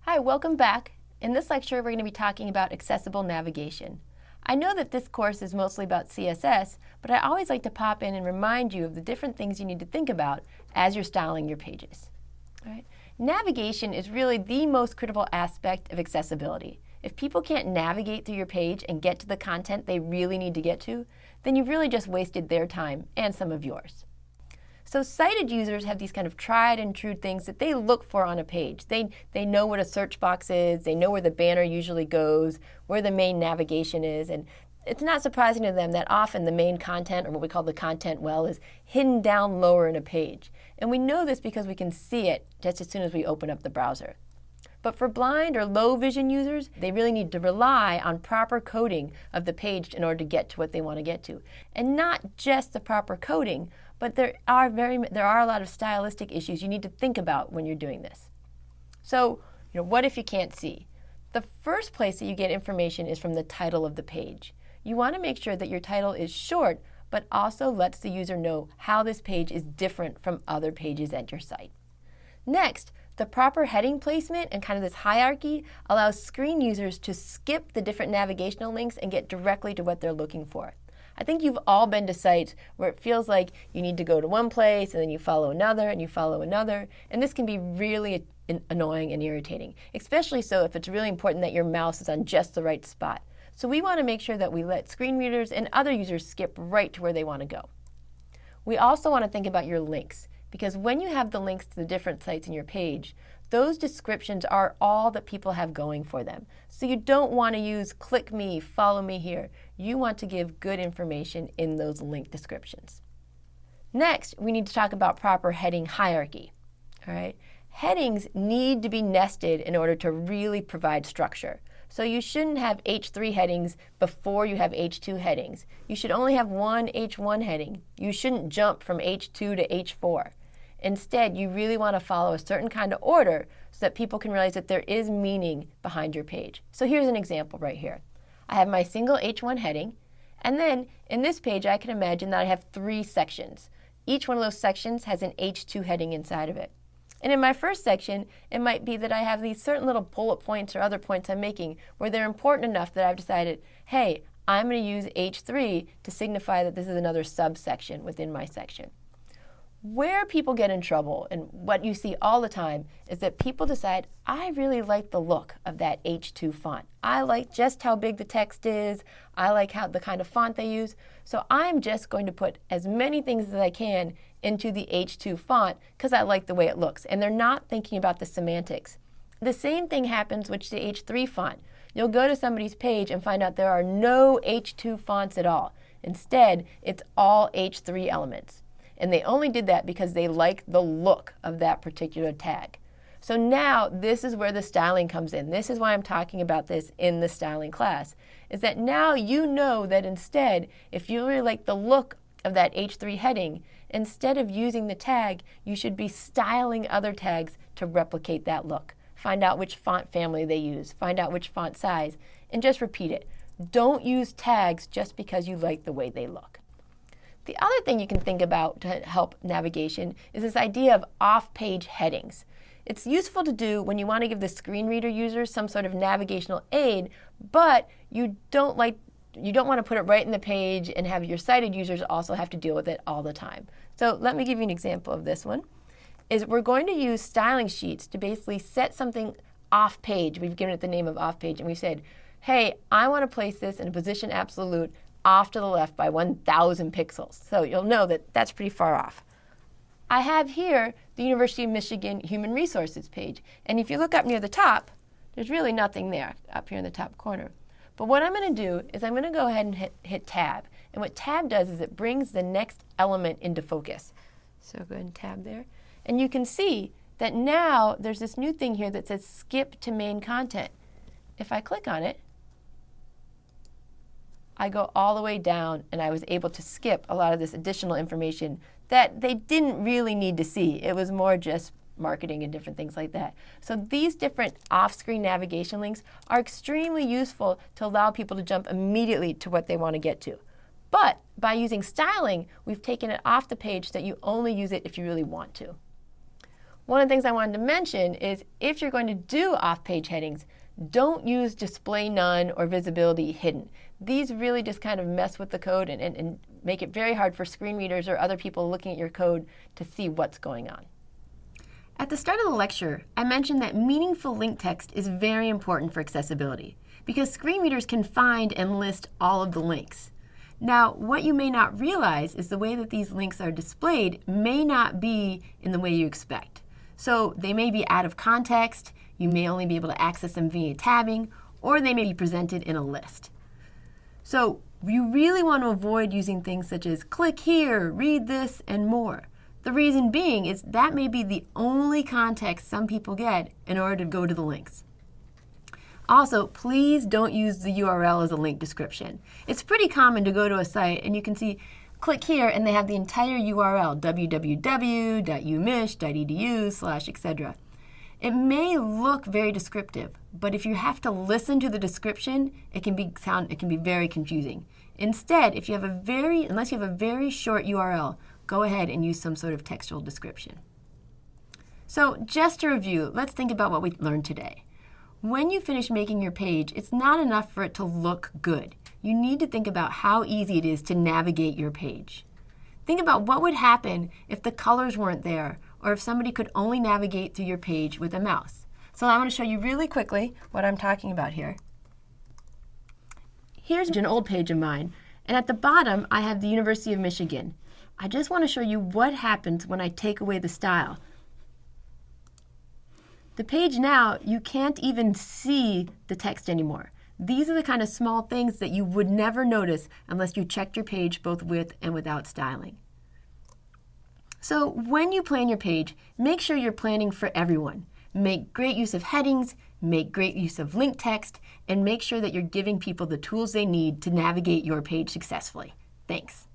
Hi, welcome back. In this lecture, we're going to be talking about accessible navigation. I know that this course is mostly about CSS, but I always like to pop in and remind you of the different things you need to think about as you're styling your pages. All right. Navigation is really the most critical aspect of accessibility. If people can't navigate through your page and get to the content they really need to get to, then you've really just wasted their time and some of yours. So sighted users have these kind of tried and true things that they look for on a page. They know what a search box is, they know where the banner usually goes, where the main navigation is, and it's not surprising to them that often the main content, or what we call the content well, is hidden down lower in a page. And we know this because we can see it just as soon as we open up the browser. But for blind or low vision users, they really need to rely on proper coding of the page in order to get to what they want to get to. And not just the proper coding, but there are a lot of stylistic issues you need to think about when you're doing this. So, what if you can't see? The first place that you get information is from the title of the page. You want to make sure that your title is short, but also lets the user know how this page is different from other pages at your site. Next, the proper heading placement and kind of this hierarchy allows screen users to skip the different navigational links and get directly to what they're looking for. I think you've all been to sites where it feels like you need to go to one place and then you follow another and you follow another, and this can be really annoying and irritating, especially so if it's really important that your mouse is on just the right spot. So we want to make sure that we let screen readers and other users skip right to where they want to go. We also want to think about your links, because when you have the links to the different sites in your page, those descriptions are all that people have going for them. So you don't want to use click me, follow me here. You want to give good information in those link descriptions. Next, we need to talk about proper heading hierarchy. All right? Headings need to be nested in order to really provide structure. So you shouldn't have H3 headings before you have H2 headings. You should only have one H1 heading. You shouldn't jump from H2 to H4. Instead, you really want to follow a certain kind of order so that people can realize that there is meaning behind your page. So here's an example right here. I have my single H1 heading, and then in this page I can imagine that I have 3 sections. Each one of those sections has an H2 heading inside of it. And in my first section, it might be that I have these certain little bullet points or other points I'm making where they're important enough that I've decided, hey, I'm going to use H3 to signify that this is another subsection within my section. Where people get in trouble, and what you see all the time, is that people decide, I really like the look of that H2 font. I like just how big the text is. I like the kind of font they use. So I'm just going to put as many things as I can into the H2 font because I like the way it looks. And they're not thinking about the semantics. The same thing happens with the H3 font. You'll go to somebody's page and find out there are no H2 fonts at all. Instead, it's all H3 elements. And they only did that because they like the look of that particular tag. So now this is where the styling comes in. This is why I'm talking about this in the styling class, is that now you know that instead, if you really like the look of that H3 heading, instead of using the tag, you should be styling other tags to replicate that look. Find out which font family they use, find out which font size, and just repeat it. Don't use tags just because you like the way they look. The other thing you can think about to help navigation is this idea of off-page headings. It's useful to do when you want to give the screen reader users some sort of navigational aid, but you don't want to put it right in the page and have your sighted users also have to deal with it all the time. So let me give you an example of this one. We're going to use styling sheets to basically set something off-page. We've given it the name of off-page, and we said, hey, I want to place this in a position absolute off to the left by 1,000 pixels. So you'll know that that's pretty far off. I have here the University of Michigan Human Resources page. And if you look up near the top, there's really nothing there up here in the top corner. But what I'm going to do is I'm going to go ahead and hit Tab. And what Tab does is it brings the next element into focus. So go ahead and Tab there. And you can see that now there's this new thing here that says Skip to Main Content. If I click on it, I go all the way down and I was able to skip a lot of this additional information that they didn't really need to see. It was more just marketing and different things like that. So these different off-screen navigation links are extremely useful to allow people to jump immediately to what they want to get to. But by using styling, we've taken it off the page so that you only use it if you really want to. One of the things I wanted to mention is if you're going to do off-page headings, don't use display none or visibility hidden. These really just kind of mess with the code and make it very hard for screen readers or other people looking at your code to see what's going on. At the start of the lecture, I mentioned that meaningful link text is very important for accessibility because screen readers can find and list all of the links. Now, what you may not realize is the way that these links are displayed may not be in the way you expect. So they may be out of context, you may only be able to access them via tabbing, or they may be presented in a list. So you really want to avoid using things such as click here, read this, and more. The reason being is that may be the only context some people get in order to go to the links. Also, please don't use the URL as a link description. It's pretty common to go to a site and you can see click here and they have the entire URL, www.umich.edu/etc. It may look very descriptive, but if you have to listen to the description, it can be very confusing. Instead, unless you have a very short URL, go ahead and use some sort of textual description. So just to review, let's think about what we learned today. When you finish making your page, it's not enough for it to look good. You need to think about how easy it is to navigate your page. Think about what would happen if the colors weren't there, or if somebody could only navigate through your page with a mouse. So I want to show you really quickly what I'm talking about here. Here's an old page of mine, and at the bottom I have the University of Michigan. I just want to show you what happens when I take away the style. The page now, you can't even see the text anymore. These are the kind of small things that you would never notice unless you checked your page both with and without styling. So when you plan your page, make sure you're planning for everyone. Make great use of headings, make great use of link text, and make sure that you're giving people the tools they need to navigate your page successfully. Thanks.